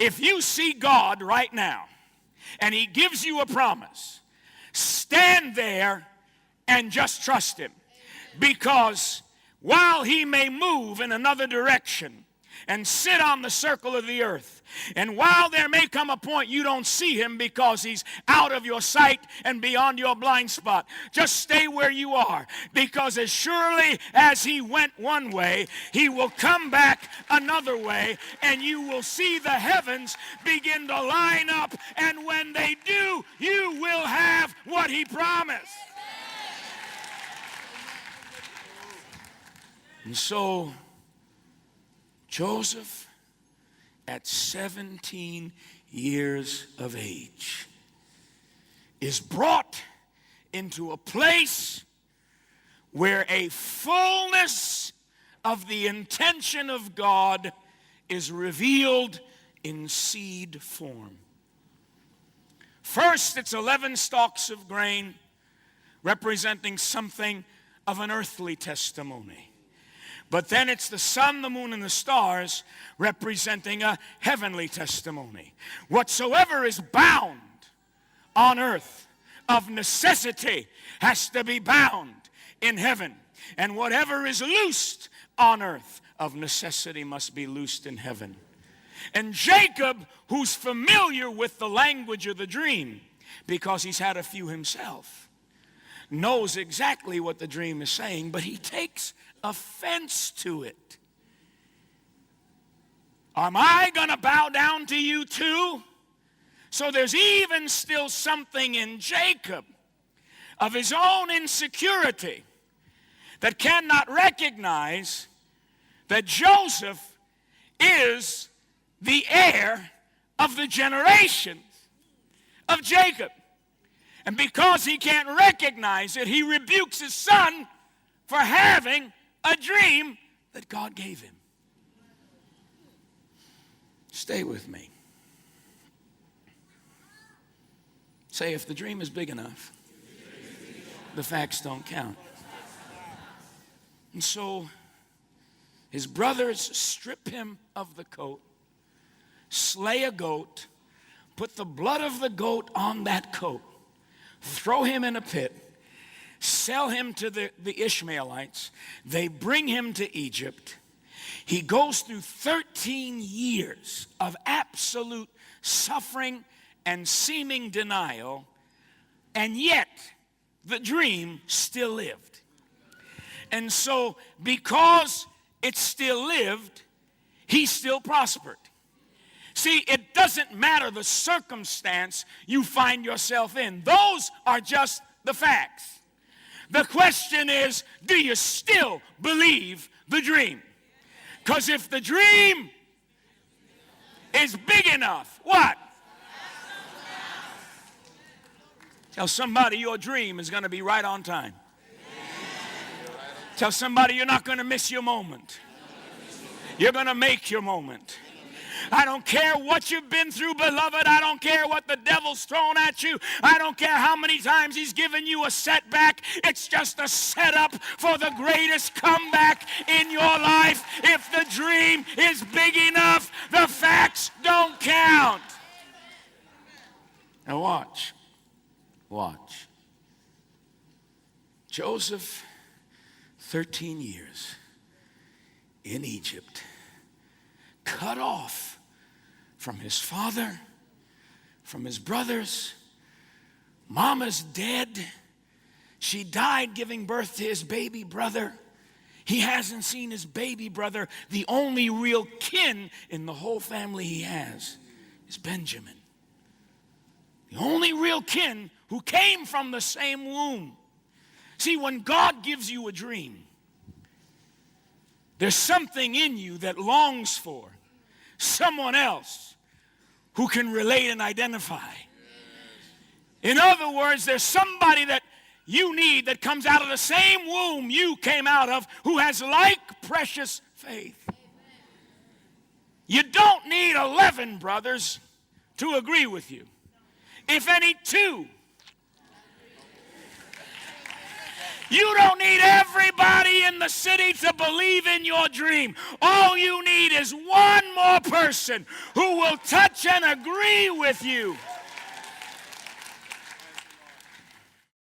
If you see God right now and he gives you a promise, stand there and just trust him. Because while he may move in another direction and sit on the circle of the earth, and while there may come a point you don't see him because he's out of your sight and beyond your blind spot, just stay where you are, because as surely as he went one way, he will come back another way, and you will see the heavens begin to line up, and when they do, you will have what he promised. And so Joseph, at 17 years of age, is brought into a place where a fullness of the intention of God is revealed in seed form. First, it's 11 stalks of grain representing something of an earthly testimony. But then it's the sun, the moon, and the stars representing a heavenly testimony. Whatsoever is bound on earth of necessity has to be bound in heaven. And whatever is loosed on earth of necessity must be loosed in heaven. And Jacob, who's familiar with the language of the dream, because he's had a few himself, knows exactly what the dream is saying, but he takes offense to it. Am I going to bow down to you too? So there's even still something in Jacob of his own insecurity that cannot recognize that Joseph is the heir of the generations of Jacob. And because he can't recognize it, he rebukes his son for having a dream that God gave him. Stay with me. Say, if the dream is big enough, the facts don't count. And so his brothers strip him of the coat, slay a goat, put the blood of the goat on that coat, throw him in a pit, sell him to the Ishmaelites. They bring him to Egypt. He goes through 13 years of absolute suffering and seeming denial, and yet the dream still lived. And so because it still lived, he still prospered. See, it doesn't matter the circumstance you find yourself in. Those are just the facts. The question is, do you still believe the dream? Because if the dream is big enough, what? Tell somebody your dream is going to be right on time. Tell somebody you're not going to miss your moment. You're going to make your moment. I don't care what you've been through, beloved. I don't care what the devil's thrown at you. I don't care how many times he's given you a setback. It's just a setup for the greatest comeback in your life. If the dream is big enough, the facts don't count. Now watch. Watch. Joseph, 13 years in Egypt, cut off from his father, from his brothers. Mama's dead. She died giving birth to his baby brother. He hasn't seen his baby brother. The only real kin in the whole family he has is Benjamin. The only real kin who came from the same womb. See, when God gives you a dream, there's something in you that longs for someone else who can relate and identify. In other words, there's somebody that you need that comes out of the same womb you came out of who has like precious faith. You don't need 11 brothers to agree with you. If any two. You don't need everybody in the city to believe in your dream. All you need is one more person who will touch and agree with you.